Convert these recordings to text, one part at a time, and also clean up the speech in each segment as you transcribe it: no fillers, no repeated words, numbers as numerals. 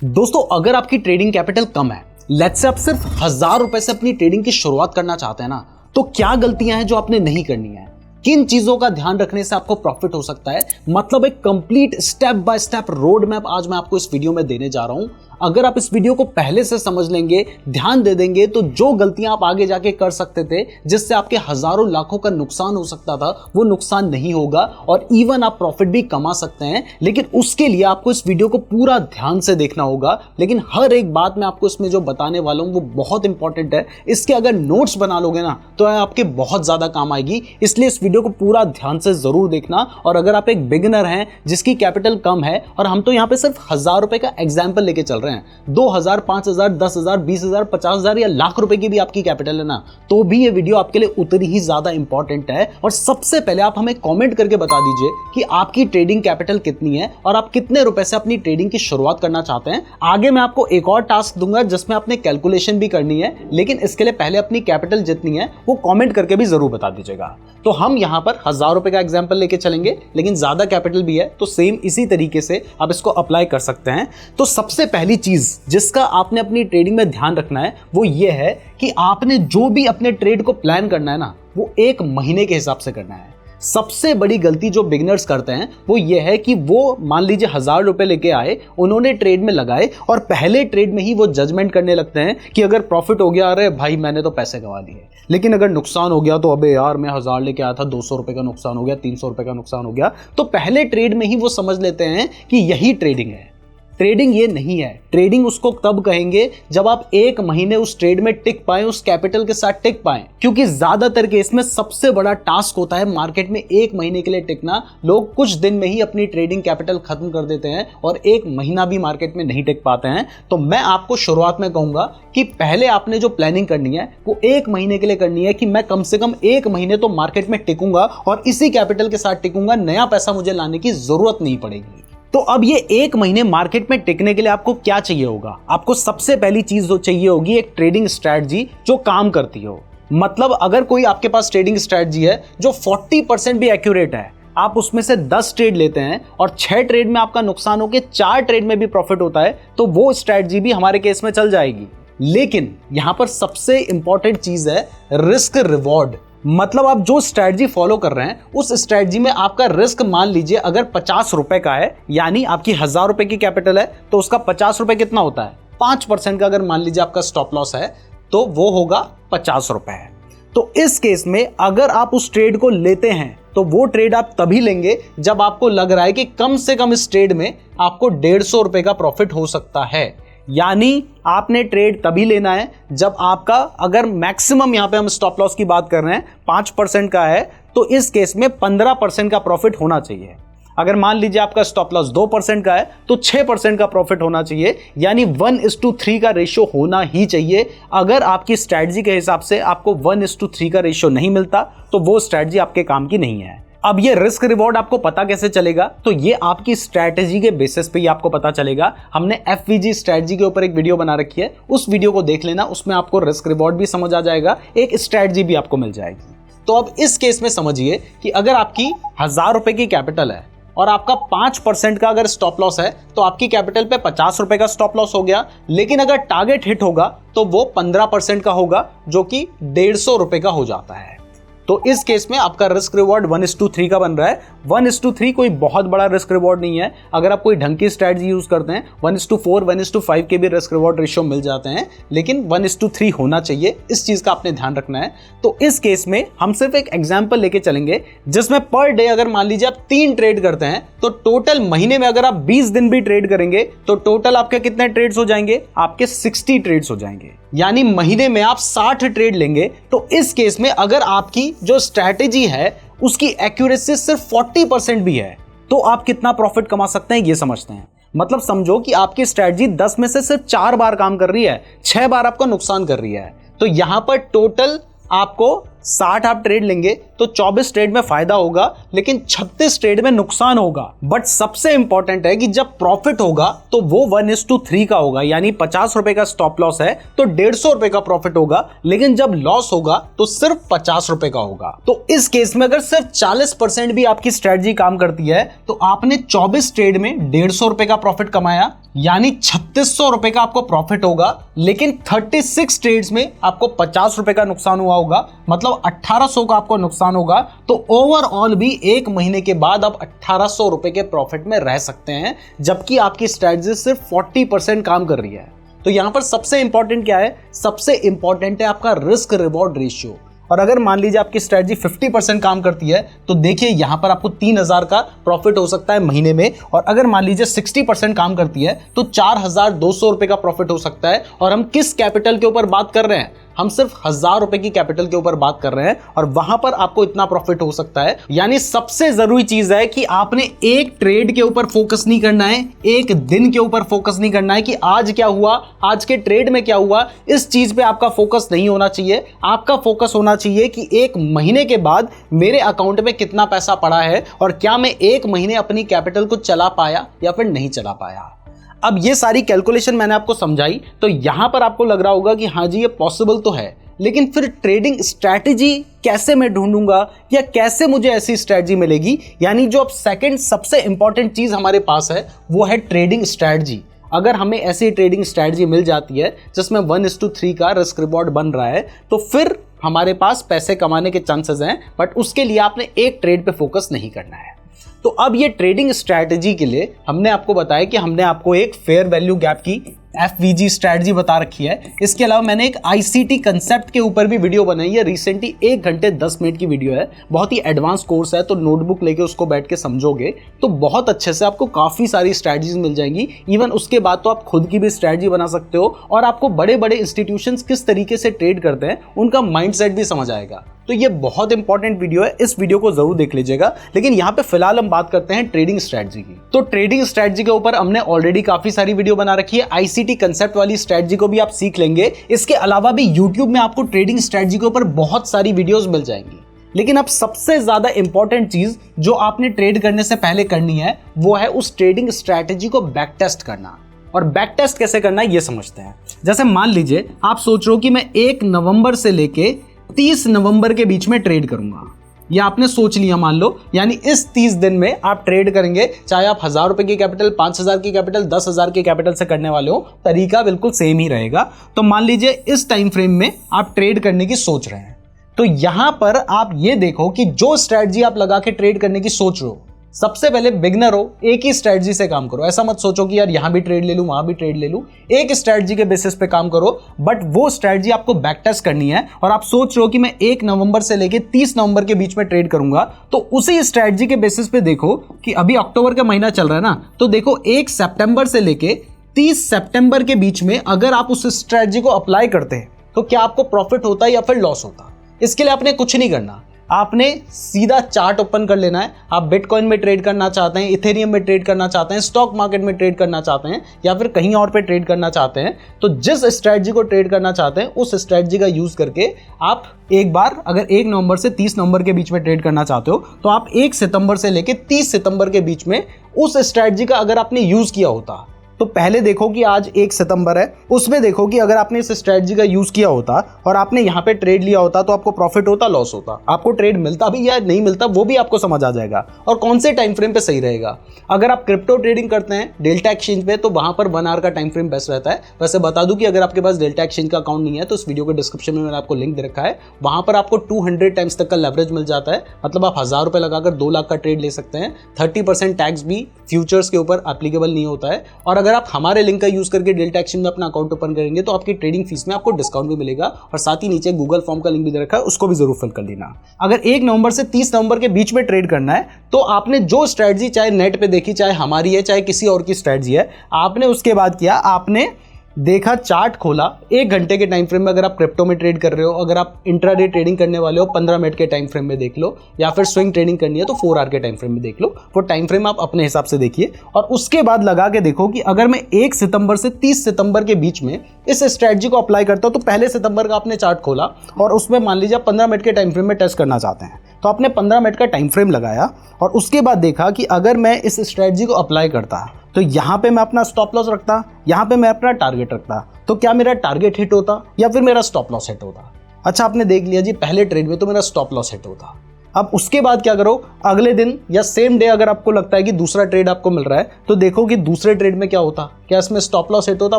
दोस्तों, अगर आपकी ट्रेडिंग कैपिटल कम है, लेट्स से आप सिर्फ 1000 रुपए से अपनी ट्रेडिंग की शुरुआत करना चाहते हैं ना, तो क्या गलतियां हैं जो आपने नहीं करनी है, किन चीजों का ध्यान रखने से आपको प्रॉफिट हो सकता है, मतलब एक complete step by step road map आज मैं आपको इस वीडियो में देने जा रहा हूं। अगर आप इस वीडियो को पहले से समझ लेंगे, ध्यान दे देंगे, तो जो गलतियां आप आगे जाके कर सकते थे, जिससे आपके हजारों लाखों का नुकसान हो सकता था, वो नुकसान नहीं होगा और इवन आप प्रॉफिट भी कमा सकते हैं। लेकिन उसके लिए आपको इस वीडियो को पूरा ध्यान से देखना होगा। लेकिन हर एक बात मैं आपको इसमें जो बताने वाला हूं वो बहुत इंपॉर्टेंट है। इसके अगर नोट्स बना लोगे ना, तो आपके बहुत ज्यादा काम आएगी। इसलिए इस वीडियो को पूरा ध्यान से जरूर देखना। और अगर आप एक बिगिनर हैं जिसकी कैपिटल कम है, और हम तो यहां पे सिर्फ 1000 रुपए का एग्जाम्पल लेके चल रहे हैं, 2000, 5000, 10,000, 20,000, 50,000 या लाख रुपए की भी आपकी कैपिटल है ना, तो भी ये वीडियो आपके लिए उतनी ही ज्यादा इंपॉर्टेंट है। और सबसे पहले आप हमें कमेंट करके बता दीजिए कि आपकी ट्रेडिंग कैपिटल कितनी है और आप कितने रुपए से अपनी ट्रेडिंग की शुरुआत करना चाहते हैं। आगे मैं आपको एक और टास्क दूंगा जिसमें आपने कैलकुलेशन भी करनी है, लेकिन इसके लिए पहले अपनी कैपिटल जितनी है वो कमेंट करके भी जरूर बता दीजिएगा। तो हम यहां पर 1000 रुपए का एग्जाम्पल लेके चलेंगे, लेकिन ज्यादा कैपिटल भी है तो सेम इसी तरीके से आप इसको अप्लाई कर सकते हैं। तो सबसे पहली चीज जिसका आपने अपनी ट्रेडिंग में ध्यान रखना है वो ये है कि आपने जो भी अपने ट्रेड को प्लान करना है ना, वो 1 महीने के हिसाब से करना है। सबसे बड़ी गलती जो बिगिनर्स करते हैं वो ये है कि वो मान लीजिए 1000 रुपए लेके आए, उन्होंने ट्रेड में लगाए और पहले ट्रेड में ही वो जजमेंट करने लगते हैं कि अगर प्रॉफिट हो गया, अरे भाई मैंने तो पैसे गंवा दिए, लेकिन अगर नुकसान हो गया तो अबे यार मैं 1000 लेके आया था, 200 रुपए का नुकसान हो गया, 300 रुपए का नुकसान हो गया। तो पहले ट्रेड में ही वो समझ लेते हैं कि यही ट्रेडिंग है। ट्रेडिंग ये नहीं है। ट्रेडिंग उसको तब कहेंगे जब आप 1 महीने उस ट्रेड में टिक पाए, उस कैपिटल के साथ टिक पाए। क्योंकि ज्यादातर केस में सबसे बड़ा टास्क होता है मार्केट में 1 महीने के लिए टिकना। लोग कुछ दिन में ही अपनी ट्रेडिंग कैपिटल खत्म कर देते हैं और 1 महीना भी मार्केट में नहीं टिक पाते हैं। तो मैं आपको शुरुआत में कहूंगा कि पहले आपने जो प्लानिंग करनी है वो 1 महीने के लिए करनी है कि मैं कम से कम 1 महीने तो मार्केट में टिकूंगा और इसी कैपिटल के साथ टिकूंगा, नया पैसा मुझे लाने की जरूरत नहीं पड़ेगी। तो अब ये 1 महीने मार्केट में टिकने के लिए आपको क्या चाहिए होगा? आपको सबसे पहली चीज जो चाहिए होगी एक ट्रेडिंग स्ट्रैटेजी जो काम करती हो। मतलब अगर कोई आपके पास ट्रेडिंग स्ट्रैटेजी है जो 40% भी एक्यूरेट है, आप उसमें से 10 ट्रेड लेते हैं और 6 ट्रेड में आपका नुकसान होकर 4 ट्रेड में भी प्रॉफिट होता है, तो वो स्ट्रैटेजी भी हमारे केस में चल जाएगी। लेकिन यहां पर सबसे इंपॉर्टेंट चीज है रिस्क रिवॉर्ड। मतलब आप जो स्ट्रैटेजी फॉलो कर रहे हैं उस स्ट्रैटेजी में आपका रिस्क मान लीजिए अगर 50 रुपए का है, यानी आपकी 1000 रुपए की कैपिटल है, तो उसका 50 रुपए कितना होता है? 5% का अगर मान लीजिए आपका स्टॉप लॉस है तो वो होगा 50 रुपए है। तो इस केस में अगर आप उस ट्रेड को लेते हैं तो वो ट्रेड आप तभी लेंगे जब आपको लग रहा है कि कम से कम इस ट्रेड में आपको 150 रुपए का प्रॉफिट हो सकता है। यानी आपने ट्रेड तभी लेना है जब आपका, अगर मैक्सिमम यहां पे हम स्टॉप लॉस की बात कर रहे हैं 5% का है, तो इस केस में 15% का प्रॉफिट होना चाहिए। अगर मान लीजिए आपका स्टॉप लॉस 2% का है तो 6% का प्रॉफिट होना चाहिए, यानी 1:3 का रेशियो होना ही चाहिए। अगर आपकी स्ट्रैटेजी के हिसाब से आपको 1:3 का रेशियो नहीं मिलता तो वो स्ट्रैटेजी आपके काम की नहीं है। अब ये रिस्क रिवॉर्ड आपको पता कैसे चलेगा? तो ये आपकी स्ट्रैटेजी के बेसिस पे ही आपको पता चलेगा। हमने FVG स्ट्रैटेजी के ऊपर एक वीडियो बना रखी है, उस वीडियो को देख लेना, उसमें आपको रिस्क रिवॉर्ड भी समझ आ जाएगा, एक स्ट्रैटेजी भी आपको मिल जाएगी। तो अब इस केस में समझिए कि अगर आपकी 1000 रुपए की कैपिटल है और आपका 5% का अगर स्टॉप लॉस है तो आपकी कैपिटल पे 50 रुपए का स्टॉप लॉस हो गया। लेकिन अगर टारगेट हिट होगा तो वो 15% का होगा, जो कि 150 रुपए का हो जाता है। तो इस केस में आपका रिस्क रिवॉर्ड 1:3 का बन रहा है। 1:3 कोई बहुत बड़ा रिस्क रिवॉर्ड नहीं है। अगर आप कोई ढंग की स्ट्रैटेजी यूज करते हैं 1:4, 1:5 के भी रिस्क रिवॉर्ड रेशियो मिल जाते हैं, लेकिन 1:3 होना चाहिए। इस चीज का आपने ध्यान रखना है। तो इस केस में हम सिर्फ एक एग्जांपल लेके चलेंगे जिसमें पर डे अगर मान लीजिए आप 3 ट्रेड करते हैं तो टोटल महीने में अगर आप 20 दिन भी ट्रेड करेंगे तो टोटल आपके कितने ट्रेड्स हो जाएंगे? आपके 60 ट्रेड्स हो जाएंगे, यानी महीने में आप 60 ट्रेड लेंगे। तो इस केस में अगर आपकी जो स्ट्रैटेजी है उसकी एक्यूरेसी सिर्फ 40% भी है तो आप कितना प्रॉफिट कमा सकते हैं ये समझते हैं। मतलब समझो कि आपकी स्ट्रैटेजी 10 में से सिर्फ 4 बार काम कर रही है, 6 बार आपका नुकसान कर रही है। तो यहां पर टोटल आपको 60 आप ट्रेड लेंगे तो 24 ट्रेड में फायदा होगा, लेकिन 36 ट्रेड में नुकसान होगा। बट सबसे इंपॉर्टेंट है कि जब प्रॉफिट होगा तो वो 1:3 का होगा, यानी 50 रुपए का स्टॉप लॉस है तो 150 रुपए का प्रॉफिट होगा, लेकिन जब लॉस होगा तो सिर्फ 50 रुपए का होगा। तो इस केस में अगर सिर्फ 40% भी आपकी स्ट्रेटजी काम करती है तो आपने 24 ट्रेड में 150 रुपए का प्रॉफिट कमाया, यानी 3600 रुपए का आपको प्रॉफिट होगा, लेकिन 36 ट्रेड्स में आपको 50 रुपए का नुकसान हुआ होगा, मतलब 1800 का आपको नुकसान होगा। तो ओवरऑल भी एक महीने के बाद आप 1800 रुपए के प्रॉफिट में रह सकते हैं, जबकि आपकी स्ट्रेटजी सिर्फ 40% काम कर रही है। तो यहां पर सबसे इंपॉर्टेंट क्या है? सबसे इंपॉर्टेंट है आपका रिस्क रिवॉर्ड रेशियो। और अगर मान लीजिए आपकी स्ट्रेटजी 50% काम करती है तो देखिए यहां पर आपको 3000 का प्रॉफिट हो सकता है महीने में, और अगर मान लीजिए 60% काम करती है तो 4200 रुपए का प्रॉफिट हो सकता है। और हम किस कैपिटल के ऊपर बात कर रहे हैं? हम सिर्फ 1000 रुपए की कैपिटल के ऊपर बात कर रहे हैं, और वहां पर आपको इतना प्रॉफिट हो सकता है। यानी सबसे जरूरी चीज है कि आपने एक ट्रेड के ऊपर फोकस नहीं करना है, एक दिन के ऊपर फोकस नहीं करना है कि आज क्या हुआ, आज के ट्रेड में क्या हुआ, इस चीज पे आपका फोकस नहीं होना चाहिए। आपका फोकस होना चाहिए कि एक महीने के बाद मेरे अकाउंट में कितना पैसा पड़ा है और क्या मैं एक महीने अपनी कैपिटल को चला पाया या फिर नहीं चला पाया। अब ये सारी कैलकुलेशन मैंने आपको समझाई तो यहां पर आपको लग रहा होगा कि हाँ जी ये पॉसिबल तो है, लेकिन फिर ट्रेडिंग स्ट्रैटेजी कैसे मैं ढूंढूंगा या कैसे मुझे ऐसी स्ट्रैटेजी मिलेगी? यानी जो अब सेकंड सबसे इंपॉर्टेंट चीज हमारे पास है वो है ट्रेडिंग स्ट्रैटेजी। अगर हमें ऐसी ट्रेडिंग स्ट्रैटेजी मिल जाती है जिसमें 1:3 का रिस्क रिवॉर्ड बन रहा है तो फिर हमारे पास पैसे कमाने के चांसेस हैं, बट उसके लिए आपने एक ट्रेड पे फोकस नहीं करना है। तो अब ये ट्रेडिंग स्ट्रैटेजी के लिए हमने आपको बताया कि हमने आपको एक फेयर वैल्यू गैप की FVG स्ट्रैटेजी बता रखी है। इसके अलावा मैंने एक ICT कंसेप्ट के ऊपर भी वीडियो बनाई है, रिसेंटली 1 घंटे 10 मिनट की वीडियो है, बहुत ही एडवांस कोर्स है। तो नोटबुक लेके उसको बैठ के समझोगे तो बहुत अच्छे से आपको काफ़ी सारी स्ट्रैटेजीज मिल जाएंगी। इवन उसके बाद तो आप खुद की भी स्ट्रैटेजी बना सकते हो, और आपको बड़े बड़े इंस्टीट्यूशंस किस तरीके से ट्रेड करते हैं उनका माइंडसेट भी समझ आएगा। तो ये बहुत इंपॉर्टेंट वीडियो है, इस वीडियो को जरूर देख लीजिएगा। लेकिन यहाँ पे फिलहाल हम बात करते हैं ट्रेडिंग स्ट्रैटेजी की। तो ट्रेडिंग स्ट्रैटेजी के ऊपर हमने ऑलरेडी काफी सारी वीडियो बना रखी है, ICT कंसेप्ट वाली स्ट्रैटेजी को भी आप सीख लेंगे। इसके अलावा भी YouTube में आपको ट्रेडिंग स्ट्रैटेजी के ऊपर बहुत सारी वीडियोस मिल जाएंगी। लेकिन अब सबसे ज्यादा इंपॉर्टेंट चीज जो आपने ट्रेड करने से पहले करनी है वो है उस ट्रेडिंग स्ट्रैटेजी को बैक टेस्ट करना। और बैक टेस्ट कैसे करना है ये समझते हैं। जैसे मान लीजिए आप सोच रहे हो कि मैं 1 नवंबर से लेके 30 नवंबर के बीच में ट्रेड करूंगा, या आपने सोच लिया मान लो, यानी इस 30 दिन में आप ट्रेड करेंगे, चाहे आप 1000 रुपए की कैपिटल, 5000 की कैपिटल, 10,000 की कैपिटल से करने वाले हो, तरीका बिल्कुल सेम ही रहेगा। तो मान लीजिए इस टाइम फ्रेम में आप ट्रेड करने की सोच रहे हैं, तो यहां पर आप ये देखो कि जो स्ट्रैटेजी आप लगा के ट्रेड करने की सोच रहे हो, सबसे पहले बिगनर हो, एक ही स्ट्रैटेजी से काम करो। ऐसा मत सोचो कि यार यहां भी ट्रेड ले लूं, वहां भी ट्रेड ले लूं। एक स्ट्रैटेजी के बेसिस पे काम करो, बट वो स्ट्रैटेजी आपको बैक टेस्ट करनी है। और आप सोच रहे हो कि मैं 1 नवंबर से लेके 30 नवंबर के बीच में ट्रेड करूंगा, तो उसी स्ट्रैटेजी के बेसिस पे देखो कि अभी अक्टूबर का महीना चल रहा है ना, तो देखो 1 सितंबर से लेके 30 सितंबर के बीच में अगर आप उस स्ट्रैटेजी को अप्लाई करते हैं तो क्या आपको प्रॉफिट होता है या फिर लॉस होता है? इसके लिए आपने कुछ नहीं करना, आपने सीधा चार्ट ओपन कर लेना है। आप बिटकॉइन में ट्रेड करना चाहते हैं, इथेरियम में ट्रेड करना चाहते हैं, स्टॉक मार्केट में ट्रेड करना चाहते हैं, या फिर कहीं और पे ट्रेड करना चाहते हैं, तो जिस स्ट्रैटेजी को ट्रेड करना चाहते हैं उस स्ट्रैटेजी का यूज करके आप एक बार, अगर 1 नवंबर से 30 नवंबर के बीच में ट्रेड करना चाहते हो तो आप 1 सितंबर से लेके 30 सितंबर के बीच में उस स्ट्रैटेजी का अगर आपने यूज किया होता, तो पहले देखो कि आज 1 सितंबर है, उसमें देखो कि अगर आपने इस स्ट्रैटेजी का यूज किया होता और आपने यहाँ पे ट्रेड लिया होता तो आपको प्रॉफिट होता, लॉस होता, आपको ट्रेड मिलता भी या नहीं मिलता वो भी आपको समझ आ जाएगा, और कौन से टाइम फ्रेम पे सही रहेगा। अगर आप क्रिप्टो ट्रेडिंग करते हैं डेल्टा एक्सचेंज पे तो वहां पर 1 आवर का टाइम फ्रेम बेस्ट रहता है। वैसे बता दूं कि अगर आपके पास डेल्टा एक्सचेंज का अकाउंट नहीं है तो इस वीडियो के डिस्क्रिप्शन में मैंने आपको लिंक दे रखा है, वहां पर आपको 200 टाइम्स तक का लेवरेज मिल जाता है। मतलब आप 1000 रुपए लगाकर 2 लाख का ट्रेड ले सकते हैं। 30% टैक्स भी फ्यूचर्स के ऊपर एप्लीकेबल नहीं होता है। और अगर आप हमारे लिंक का यूज करके डेल्टा एक्सचेंज में अपना अकाउंट ओपन करेंगे तो आपकी ट्रेडिंग फीस में आपको डिस्काउंट भी मिलेगा। और साथ ही नीचे गूगल फॉर्म का लिंक भी दे रखा है, उसको भी जरूर फिल कर लेना। अगर 1 नवंबर से 30 नवंबर के बीच में ट्रेड करना है तो आपने जो स्ट्रैटेजी चाहे नेट पे देखी, चाहे हमारी है, चाहे किसी और की स्ट्रैटेजी है, आपने उसके बाद किया, आपने देखा, चार्ट खोला, 1 घंटे के टाइम फ्रेम में अगर आप क्रिप्टो में ट्रेड कर रहे हो, अगर आप इंट्राडे ट्रेडिंग करने वाले हो 15 मिनट के टाइम फ्रेम में देख लो, या फिर स्विंग ट्रेडिंग करनी है तो 4 आवर के टाइम फ्रेम में देख लो। वो टाइम फ्रेम आप अपने हिसाब से देखिए और उसके बाद लगा के देखो कि अगर मैं 1 सितंबर से 30 सितंबर के बीच में इस स्ट्रेटजी को अप्लाई करता हूं, तो पहले सितंबर का आपने चार्ट खोला और उसमें मान लीजिए आप 15 मिनट के टाइम फ्रेम में टेस्ट करना चाहते हैं, तो आपने 15 मिनट का टाइम फ्रेम लगाया और उसके बाद देखा कि अगर मैं इस स्ट्रेटजी को अप्लाई करता तो यहाँ पे मैं अपना स्टॉप लॉस रखता, यहाँ पे मैं अपना टारगेट रखता, तो क्या मेरा टारगेट हिट होता या फिर मेरा स्टॉप लॉस हिट होता? अच्छा, आपने देख लिया जी पहले ट्रेड में तो मेरा स्टॉप लॉस हिट होता। अब उसके बाद क्या करो, अगले दिन या सेम डे अगर आपको लगता है कि दूसरा ट्रेड आपको मिल रहा है तो देखो कि दूसरे ट्रेड में क्या होता, क्या इसमें स्टॉप लॉस हिट होता,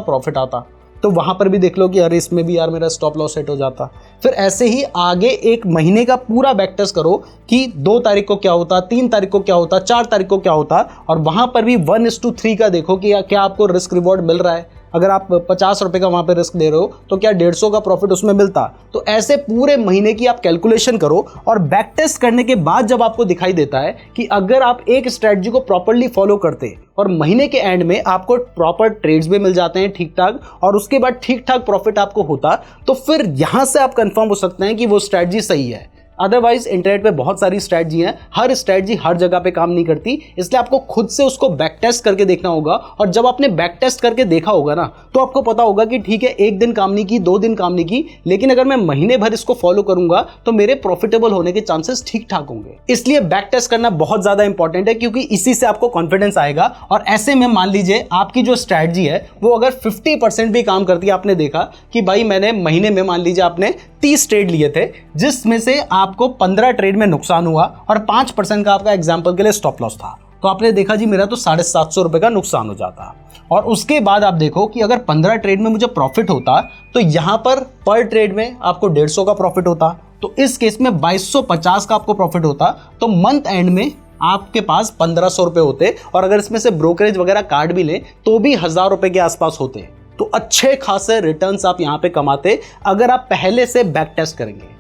प्रॉफिट आता, तो वहां पर भी देख लो कि अरे इसमें भी यार मेरा स्टॉप लॉस सेट हो जाता। फिर ऐसे ही आगे 1 महीने का पूरा बैक टेस्ट करो कि 2 तारीख को क्या होता, 3 तारीख को क्या होता, 4 तारीख को क्या होता, और वहां पर भी 1:3 का देखो कि क्या आपको रिस्क रिवॉर्ड मिल रहा है। अगर आप 50 रुपए का वहां पे रिस्क दे रहे हो तो क्या 150 का प्रॉफिट उसमें मिलता। तो ऐसे पूरे महीने की आप कैलकुलेशन करो और बैक टेस्ट करने के बाद जब आपको दिखाई देता है कि अगर आप एक स्ट्रेटजी को प्रॉपर्ली फॉलो करते और महीने के एंड में आपको प्रॉपर ट्रेड्स भी मिल जाते हैं ठीक ठाक और उसके बाद ठीक ठाक प्रॉफिट आपको होता, तो फिर यहां से आप कंफर्म हो सकते हैं कि वो स्ट्रेटजी सही है। अदरवाइज इंटरनेट पे बहुत सारी स्ट्रेटजी हैं, हर स्ट्रेटजी हर जगह पे काम नहीं करती, इसलिए आपको खुद से उसको बैक टेस्ट करके देखना होगा। और जब आपने बैक टेस्ट करके देखा होगा ना, तो आपको पता होगा कि ठीक है 1 दिन काम नहीं की, 2 दिन काम नहीं की, लेकिन अगर मैं महीने भर इसको फॉलो करूंगा तो मेरे प्रॉफिटेबल होने के चांसेस ठीक ठाक होंगे। इसलिए बैक टेस्ट करना बहुत ज्यादा इंपॉर्टेंट है, क्योंकि इसी से आपको कॉन्फिडेंस आएगा। और ऐसे में मान लीजिए आपकी जो स्ट्रेटजी है वो अगर 50% भी काम करती है, आपने देखा कि भाई मैंने महीने में मान लीजिए आपने 30 ट्रेड लिए थे, जिसमें से आपको 15 ट्रेड में नुकसान हुआ और 5% का आपका एग्जांपल के लिए स्टॉप लॉस था, तो आपने देखा जी मेरा तो 750 रुपए का नुकसान हो जाता। और उसके बाद आप देखो कि अगर 15 ट्रेड में मुझे प्रॉफिट होता तो यहां पर ट्रेड में आपको 150 का प्रॉफिट होता, तो इस केस में 2250 का आपको प्रॉफिट होता, तो मंथ एंड में आपके पास 1500 रुपए होते। और अगर इसमें से ब्रोकरेज वगैरह काट भी ले तो भी 1000 रुपए के आसपास होते। तो अच्छे खासे रिटर्न्स आप यहां पे कमाते अगर आप पहले से बैक टेस्ट करेंगे।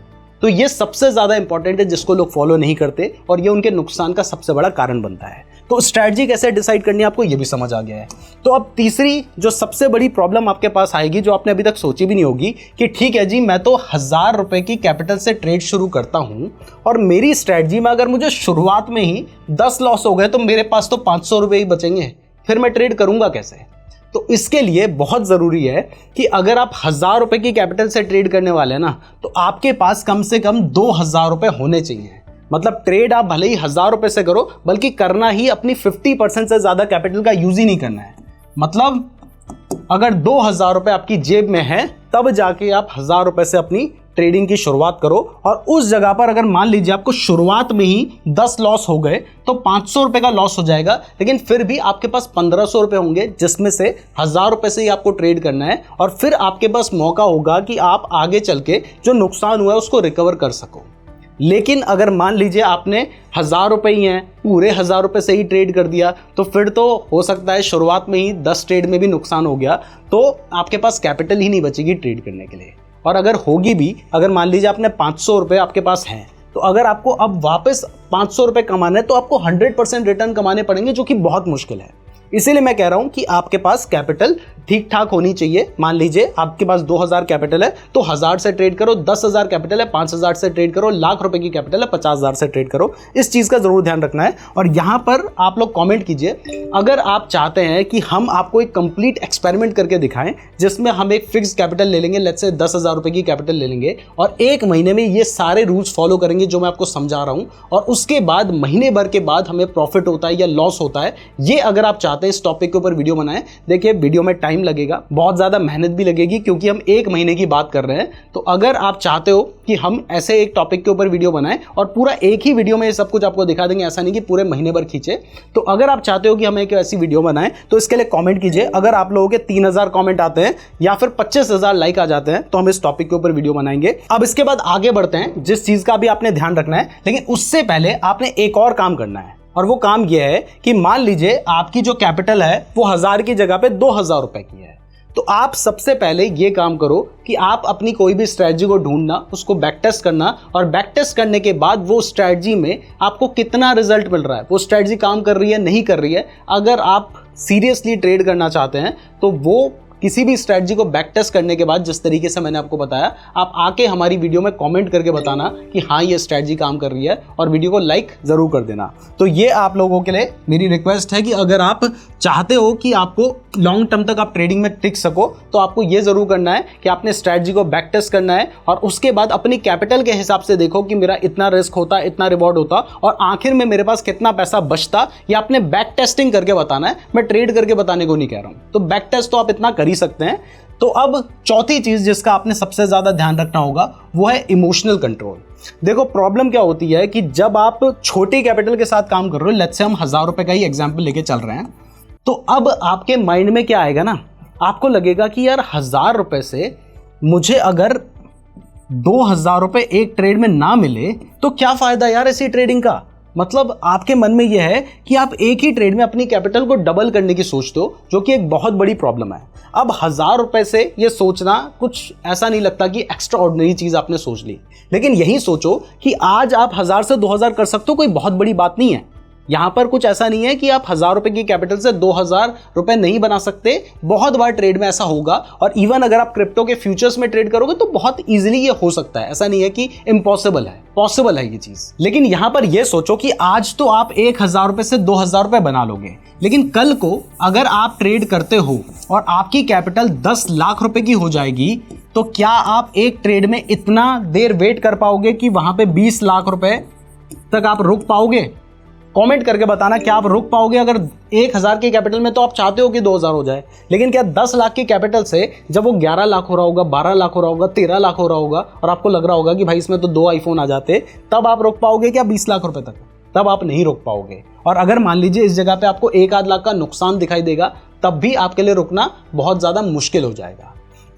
तो ये सबसे ज्यादा इंपॉर्टेंट है, जिसको लोग फॉलो नहीं करते और ये उनके नुकसान का सबसे बड़ा कारण बनता है। तो स्ट्रैटेजी कैसे डिसाइड करनी है आपको ये भी समझ आ गया है। तो अब तीसरी जो सबसे बड़ी प्रॉब्लम आपके पास आएगी, जो आपने अभी तक सोची भी नहीं होगी, कि ठीक है जी मैं तो 1000 रुपए की कैपिटल से ट्रेड शुरू करता हूं और मेरी स्ट्रैटेजी में अगर मुझे शुरुआत में ही 10 लॉस हो गए तो मेरे पास तो 500 रुपए ही बचेंगे, फिर मैं ट्रेड करूंगा कैसे? तो इसके लिए बहुत ज़रूरी है कि अगर आप 1000 रुपए की कैपिटल से ट्रेड करने वाले हैं ना, तो आपके पास कम से कम 2000 रुपए होने चाहिए। मतलब ट्रेड आप भले ही 1000 रुपए से करो, बल्कि करना ही अपनी 50% से ज़्यादा कैपिटल का यूज ही नहीं करना है। मतलब अगर 2000 रुपए आपकी जेब में है तब जाके आप 1000 रुपए से अपनी ट्रेडिंग की शुरुआत करो। और उस जगह पर अगर मान लीजिए आपको शुरुआत में ही 10 लॉस हो गए तो 500 रुपए का लॉस हो जाएगा, लेकिन फिर भी आपके पास 1500 रुपए होंगे, जिसमें से 1000 रुपए से ही आपको ट्रेड करना है। और फिर आपके पास मौका होगा कि आप आगे चल के जो नुकसान हुआ है उसको रिकवर कर सको। लेकिन अगर मान लीजिए आपने 1000 रुपए ही हैं, पूरे 1000 रुपए से ही ट्रेड कर दिया, तो फिर तो हो सकता है शुरुआत में ही 10 ट्रेड में भी नुकसान हो गया, तो आपके पास कैपिटल ही नहीं बचेगी ट्रेड करने के लिए। और अगर होगी भी, अगर मान लीजिए आपने 500 रुपए आपके पास हैं, तो अगर आपको अब वापस 500 रुपए कमाना है तो आपको 100% रिटर्न कमाने पड़ेंगे, जो कि बहुत मुश्किल है। इसीलिए मैं कह रहा हूं कि आपके पास कैपिटल ठीक ठाक होनी चाहिए। मान लीजिए आपके पास 2000 कैपिटल है तो 1000 से ट्रेड करो, 10,000 कैपिटल है 5000 से ट्रेड करो, लाख रुपए की कैपिटल है 50,000 से ट्रेड करो। इस चीज का जरूर ध्यान रखना है। और यहां पर आप लोग कमेंट कीजिए अगर आप चाहते हैं कि हम आपको एक कंप्लीट एक्सपेरिमेंट करके दिखाएं, जिसमें हम एक फिक्स कैपिटल ले लेंगे, लेट्स से 10,000 रुपए की कैपिटल ले लेंगे और 1 महीने में ये सारे रूल्स फॉलो करेंगे जो मैं आपको समझा रहा हूं, और उसके बाद महीने भर के बाद हमें प्रॉफिट होता है या लॉस होता है। ये अगर आप चाहते हैं इस टॉपिक के ऊपर वीडियो बनाएं, देखिए वीडियो में टाइम लगेगा, बहुत ज्यादा मेहनत भी लगेगी, क्योंकि हम 1 महीने की बात कर रहे हैं। तो अगर आप चाहते हो कि हम ऐसे एक टॉपिक के ऊपर वीडियो बनाएं और पूरा एक ही वीडियो में ये सब कुछ आपको दिखा देंगे, ऐसा नहीं कि पूरे महीने भर खींचे, तो अगर आप चाहते हो कि हम एक ऐसी वीडियो बनाएं तो इसके लिए कमेंट कीजिए। अगर आप लोगों के 3000 कमेंट आते हैं या फिर 25,000 लाइक आ जाते हैं तो हम इस टॉपिक के ऊपर वीडियो बनाएंगे। अब इसके बाद आगे बढ़ते हैं, जिस चीज का भी आपने ध्यान रखना है, लेकिन उससे पहले आपने एक और काम करना है, और वो काम यह है कि मान लीजिए आपकी जो कैपिटल है वो 1000 की जगह पे 2000 रुपए की है। तो आप सबसे पहले ये काम करो कि आप अपनी कोई भी स्ट्रेटजी को ढूंढना, उसको बैक टेस्ट करना, और बैक टेस्ट करने के बाद वो स्ट्रेटजी में आपको कितना रिजल्ट मिल रहा है, वो स्ट्रेटजी काम कर रही है नहीं कर रही है। अगर आप सीरियसली ट्रेड करना चाहते हैं तो वो किसी भी स्ट्रैटेजी को बैक टेस्ट करने के बाद जिस तरीके से मैंने आपको बताया, आप आके हमारी वीडियो में कमेंट करके बताना कि हाँ ये स्ट्रैटेजी काम कर रही है, और वीडियो को लाइक जरूर कर देना। तो ये आप लोगों के लिए मेरी रिक्वेस्ट है कि अगर आप चाहते हो कि आपको लॉन्ग टर्म तक आप ट्रेडिंग में टिक सको, तो आपको ये जरूर करना है कि आपने स्ट्रैटेजी को बैक टेस्ट करना है, और उसके बाद अपनी कैपिटल के हिसाब से देखो कि मेरा इतना रिस्क होता, इतना रिवॉर्ड होता, और आखिर में मेरे पास कितना पैसा बचता। ये आपने बैक टेस्टिंग करके बताना है, मैं ट्रेड करके बताने को नहीं कह रहा हूं। तो बैक टेस्ट तो आप इतना कर ही सकते हैं। तो अब चौथी चीज जिसका आपने सबसे ज्यादा ध्यान रखना होगा वो है इमोशनल कंट्रोल। देखो प्रॉब्लम क्या होती है कि जब आप छोटी कैपिटल के साथ काम कर रहे हो, लेट्स से हम 1000 रुपए का ही एग्जांपल लेके चल रहे हैं, तो अब आपके माइंड में क्या आएगा ना, आपको लगेगा कि यार 1000 रुपए से मुझे अगर 2000 रुपए एक ट्रेड में ना मिले तो क्या फायदा यार ऐसी ट्रेडिंग का। मतलब आपके मन में यह है कि आप एक ही ट्रेड में अपनी कैपिटल को डबल करने की सोचते हो, जो कि एक बहुत बड़ी प्रॉब्लम है। अब 1000 रुपए से ये सोचना कुछ ऐसा नहीं लगता कि एक्स्ट्रा ऑर्डिनरी चीज आपने सोच ली, लेकिन यही सोचो कि आज आप 1000 से 2000 कर सकते हो, कोई बहुत बड़ी बात नहीं है। यहां पर कुछ ऐसा नहीं है कि आप 1000 रुपए की कैपिटल से 2000 रुपए नहीं बना सकते। बहुत बार ट्रेड में ऐसा होगा, और इवन अगर आप क्रिप्टो के फ्यूचर्स में ट्रेड करोगे तो बहुत इजीली ये हो सकता है। ऐसा नहीं है कि इम्पॉसिबल है, पॉसिबल है ये चीज। लेकिन यहां पर यह सोचो कि आज तो आप 1000 रुपए से 2000 रुपए बना लोगे, लेकिन कल को अगर आप ट्रेड करते हो और आपकी कैपिटल 10 लाख रुपए की हो जाएगी, तो क्या आप एक ट्रेड में इतना देर वेट कर पाओगे कि वहां पे 20 लाख रुपए तक आप रुक पाओगे? कमेंट करके बताना, क्या आप रुक पाओगे? अगर 1000 की कैपिटल में तो आप चाहते हो कि 2000 हो जाए, लेकिन क्या 10 लाख की कैपिटल से जब वो 11 लाख हो रहा होगा, 12 लाख हो रहा होगा, 13 लाख हो रहा होगा, और आपको लग रहा होगा कि भाई इसमें तो 2 आईफोन आ जाते, तब आप रुक पाओगे क्या 20 लाख रुपए तक? तब आप नहीं रुक पाओगे। और अगर मान लीजिए इस जगह पे आपको 1 आध लाख का नुकसान दिखाई देगा, तब भी आपके लिए रुकना बहुत ज्यादा मुश्किल हो जाएगा।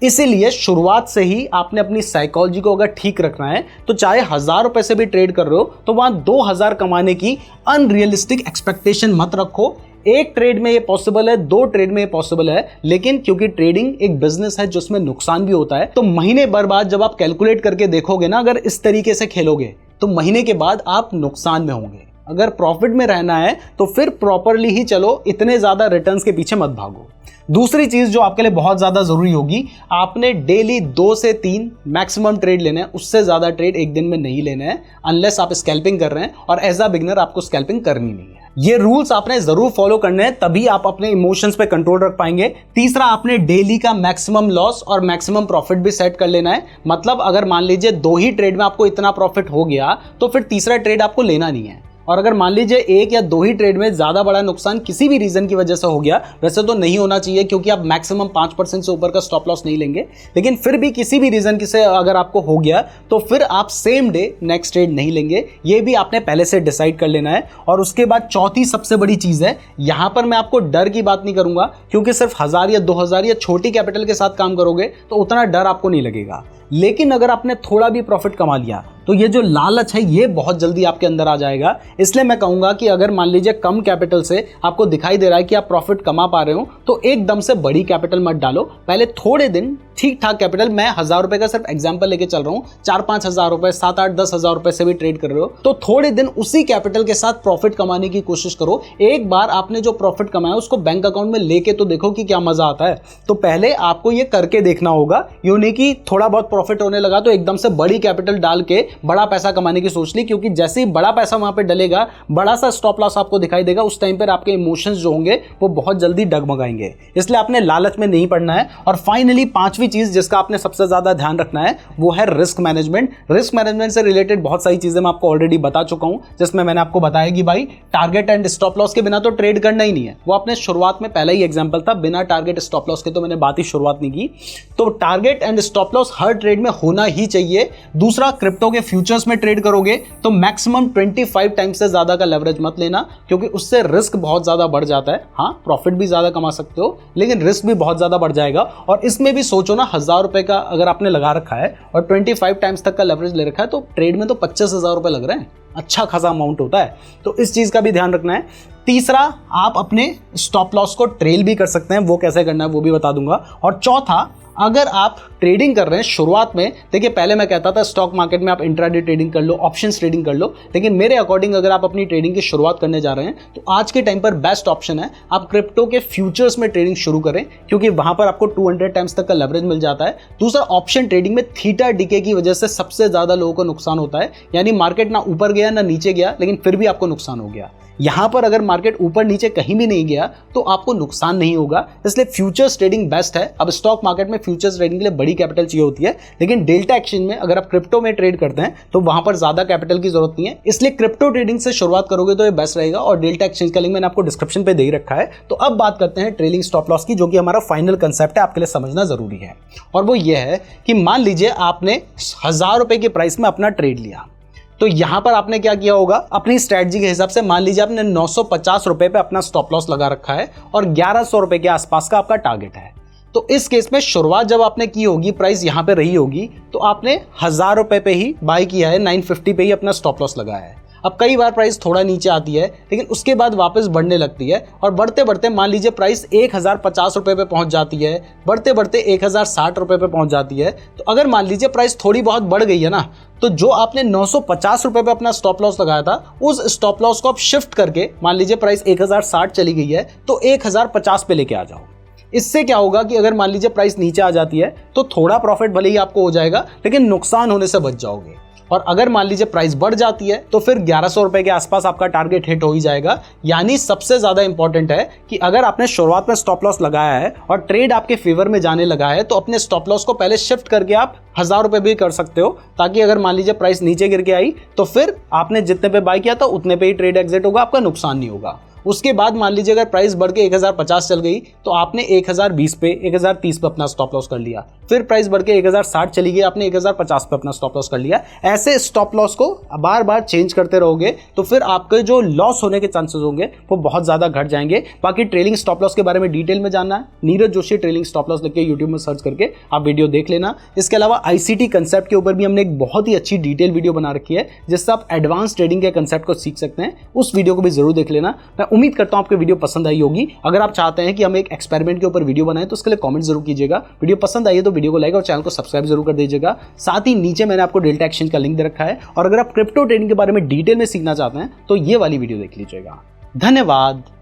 इसीलिए शुरुआत से ही आपने अपनी साइकोलॉजी को अगर ठीक रखना है, तो चाहे 1000 रुपए से भी ट्रेड कर रहे हो, तो वहां 2000 कमाने की अनरियलिस्टिक एक्सपेक्टेशन मत रखो। एक ट्रेड में ये पॉसिबल है, 2 ट्रेड में ये पॉसिबल है, लेकिन क्योंकि ट्रेडिंग एक बिजनेस है जिसमें नुकसान भी होता है, तो महीने भर बाद जब आप कैलकुलेट करके देखोगे ना, अगर इस तरीके से खेलोगे तो महीने के बाद आप नुकसान में होंगे। अगर प्रॉफिट में रहना है तो फिर प्रॉपरली ही चलो, इतने ज्यादा रिटर्न्स के पीछे मत भागो। दूसरी चीज जो आपके लिए बहुत ज्यादा जरूरी होगी, आपने डेली 2 से 3 मैक्सिमम ट्रेड लेने हैं, उससे ज्यादा ट्रेड एक दिन में नहीं लेने हैं, अनलेस आप स्कैल्पिंग कर रहे हैं, और एज अ बिगिनर आपको स्कैल्पिंग करनी नहीं है। ये रूल्स आपने जरूर फॉलो करने हैं, तभी आप अपने इमोशंस पे कंट्रोल रख पाएंगे। तीसरा, आपने डेली का मैक्सिमम लॉस और मैक्सिमम प्रॉफिट भी सेट कर लेना है। मतलब अगर मान लीजिए 2 ही ट्रेड में आपको इतना प्रॉफिट हो गया, तो फिर तीसरा ट्रेड आपको लेना नहीं है। और अगर मान लीजिए 1 या 2 ही ट्रेड में ज्यादा बड़ा नुकसान किसी भी रीजन की वजह से हो गया, वैसे तो नहीं होना चाहिए क्योंकि आप मैक्सिमम 5% से ऊपर का स्टॉप लॉस नहीं लेंगे, लेकिन फिर भी किसी भी रीजन से अगर आपको हो गया, तो फिर आप सेम डे नेक्स्ट ट्रेड नहीं लेंगे। ये भी आपने पहले से डिसाइड कर लेना है। और उसके बाद चौथी सबसे बड़ी चीज है, यहां पर मैं आपको डर की बात नहीं करूंगा, क्योंकि सिर्फ 1000 या 2000 या छोटी कैपिटल के साथ काम करोगे तो उतना डर आपको नहीं लगेगा। लेकिन अगर आपने थोड़ा भी प्रॉफिट कमा लिया, तो ये जो लालच है ये बहुत जल्दी आपके अंदर आ जाएगा। इसलिए मैं कहूंगा कि अगर मान लीजिए कम कैपिटल से आपको दिखाई दे रहा है कि आप प्रॉफिट कमा पा रहे हो, तो एकदम से बड़ी कैपिटल मत डालो। पहले थोड़े दिन ठीक ठाक कैपिटल, मैं 1000 रुपए का सिर्फ एग्जांपल लेके चल रहा हूं, 4-5 हजार रुपए, 7-8-10 हजार रुपए से भी ट्रेड कर रहे हो, तो थोड़े दिन उसी कैपिटल के साथ प्रॉफिट कमाने की कोशिश करो। एक बार आपने जो प्रॉफिट कमाया उसको बैंक अकाउंट में लेके तो देखो कि क्या मजा आता है। तो पहले आपको ये करके देखना होगा, यूं नहीं कि थोड़ा बहुत प्रॉफिट होने लगा तो एकदम से बड़ी कैपिटल डाल के बड़ा पैसा कमाने की सोच ली, क्योंकि जैसे ही बड़ा पैसा वहां पे डलेगा, बड़ा सा स्टॉप लॉस आपको दिखाई देगा, उस टाइम पर आपके इमोशंस जो होंगे वो बहुत जल्दी डगमगाएंगे। इसलिए आपने लालच में नहीं पड़ना है। और फाइनली 5वीं चीज जिसका आपने सबसे ज्यादा ध्यान रखना है वो है रिस्क मैनेजमेंट। रिस्क मैनेजमेंट से रिलेटेड बहुत सारी चीजें मैं आपको ऑलरेडी बता चुका हूं, जिसमें मैंने आपको बताया कि भाई टारगेट एंड स्टॉप लॉस के बिना तो ट्रेड करना ही नहीं है। वो आपने शुरुआत में पहला ही एग्जांपल था, बिना टारगेट स्टॉप लॉस के तो मैंने बात ही शुरुआत नहीं की। तो target and stop loss her trade में होना ही चाहिए। दूसरा, क्रिप्टो के फ्यूचर्स में ट्रेड करोगे तो मैक्सिमम 25 टाइम्स से ज्यादा का लेवरेज मत लेना, क्योंकि उससे रिस्क बहुत ज्यादा बढ़ जाता है। हाँ, प्रॉफिट भी ज्यादा कमा सकते हो, लेकिन रिस्क भी बहुत ज्यादा बढ़ जाएगा। और इसमें भी सोचो ना, 1000 रुपए का अगर आपने लगा रखा है और 25 टाइम्स तक का लेवरेज ले रखा है, तो ट्रेड में तो 25,000 रुपए लग रहे हैं, अच्छा खासा अमाउंट होता है। तो इस चीज का भी ध्यान रखना है। तीसरा, आप अपने स्टॉप लॉस को ट्रेल भी कर सकते हैं, वो कैसे करना है वो भी बता दूंगा। और चौथा, अगर आप ट्रेडिंग कर रहे हैं शुरुआत में, देखिए पहले मैं कहता था स्टॉक मार्केट में आप इंट्राडे ट्रेडिंग कर लो, ऑप्शंस ट्रेडिंग कर लो, लेकिन मेरे अकॉर्डिंग अगर आप अपनी ट्रेडिंग की शुरुआत करने जा रहे हैं तो आज के टाइम पर बेस्ट ऑप्शन है आप क्रिप्टो के फ्यूचर्स में ट्रेडिंग शुरू करें, क्योंकि वहां पर आपको 200 टाइम्स तक का लेवरेज मिल जाता है। दूसरा, ऑप्शन ट्रेडिंग में थीटा डीके की वजह से सबसे ज्यादा लोगों को नुकसान होता है, यानी मार्केट ना ऊपर गया ना नीचे गया, लेकिन फिर भी आपको नुकसान हो गया। यहां पर अगर मार्केट ऊपर नीचे कहीं भी नहीं गया तो आपको नुकसान नहीं होगा, इसलिए फ्यूचर्स ट्रेडिंग बेस्ट है। अब स्टॉक मार्केट में फ्यूचर्स ट्रेडिंग के लिए बड़ी कैपिटल चाहिए होती है, लेकिन डेल्टा एक्सचेंज में अगर आप क्रिप्टो में ट्रेड करते हैं तो वहां पर ज्यादा कैपिटल की जरूरत नहीं है, इसलिए क्रिप्टो ट्रेडिंग से शुरुआत करोगे तो ये बेस्ट रहेगा। और डेल्टा एक्सचेंज का लिंक मैंने आपको डिस्क्रिप्शन पे दे ही रखा है। तो अब बात करते हैं ट्रेलिंग स्टॉप लॉस की, जो कि हमारा फाइनल कंसेप्ट है, आपके लिए समझना जरूरी है। और वो ये है कि मान लीजिए आपने 1000 रुपए की प्राइस में अपना ट्रेड लिया, तो यहां पर आपने क्या किया होगा, अपनी स्ट्रेटजी के हिसाब से मान लीजिए आपने 950 रुपए पे अपना स्टॉप लॉस लगा रखा है और 1100 रुपए के आसपास का आपका टारगेट है। तो इस केस में शुरुआत जब आपने की होगी, प्राइस यहां पे रही होगी, तो आपने 1000 रुपए पे ही बाय किया है, 950 पे ही अपना स्टॉप लॉस लगाया है। अब कई बार प्राइस थोड़ा नीचे आती है, लेकिन उसके बाद वापस बढ़ने लगती है और बढ़ते बढ़ते मान लीजिए प्राइस 1050 रुपए पे पहुंच जाती है, बढ़ते बढ़ते 1060 रुपए पे पहुंच जाती है। तो अगर मान लीजिए प्राइस थोड़ी बहुत बढ़ गई है ना, तो जो आपने 950 रुपए पे अपना स्टॉप लॉस लगाया था, उस स्टॉप लॉस को आप शिफ्ट करके, मान लीजिए प्राइस 1060 चली गई है तो 1050 पे लेके आ जाओ। इससे क्या होगा कि अगर मान लीजिए प्राइस नीचे आ जाती है तो थोड़ा प्रॉफिट भले ही आपको हो जाएगा, लेकिन नुकसान होने से बच जाओगे। और अगर मान लीजिए प्राइस बढ़ जाती है तो फिर 1100 रुपए के आसपास आपका टारगेट हिट हो ही जाएगा। यानी सबसे ज्यादा इंपॉर्टेंट है कि अगर आपने शुरुआत में स्टॉप लॉस लगाया है और ट्रेड आपके फेवर में जाने लगा है, तो अपने स्टॉप लॉस को पहले शिफ्ट करके आप 1000 रुपए भी कर सकते हो, ताकि अगर मान लीजिए प्राइस नीचे गिर के आई तो फिर आपने जितने पे बाय किया था उतने पे ही ट्रेड एग्जिट होगा, आपका नुकसान नहीं होगा। उसके बाद मान लीजिए अगर प्राइस बढ़ के 1050 चल गई तो आपने 1020 पे, 1030 पे अपना स्टॉप लॉस कर लिया, फिर प्राइस बढ़ के 1060 चली गई, आपने 1050 पे अपना स्टॉप लॉस कर लिया। ऐसे स्टॉप लॉस को बार बार चेंज करते रहोगे तो फिर आपके जो लॉस होने के चांसेस होंगे वो बहुत ज्यादा घट जाएंगे। बाकी ट्रेलिंग स्टॉप लॉस के बारे में डिटेल में जानना है, Neeraj Joshi trailing stop loss लिख के यूट्यूब में सर्च करके आप वीडियो देख लेना। इसके अलावा आईसीटी कंसेप्ट के ऊपर भी हमने एक बहुत ही अच्छी डिटेल वीडियो बना रखी है, जिससे आप एडवांस ट्रेडिंग के कंसेप्ट को सीख सकते हैं। उस वीडियो को भी जरूर देख लेना। मैं उम्मीद करता हूं आपको वीडियो पसंद आई होगी। अगर आप चाहते हैं कि हम एक एक्सपेरिमेंट के ऊपर वीडियो बनाएं तो उसके लिए कमेंट जरूर कीजिएगा। वीडियो पसंद आई है तो वीडियो को लाइक और चैनल को सब्सक्राइब जरूर कर दीजिएगा। साथ ही नीचे मैंने आपको डेल्टा एक्सचेंज का लिंक दे रखा है, और अगर आप क्रिप्टो ट्रेडिंग के बारे में डिटेल में सीखना चाहते हैं तो ये वाली वीडियो देख लीजिएगा। धन्यवाद।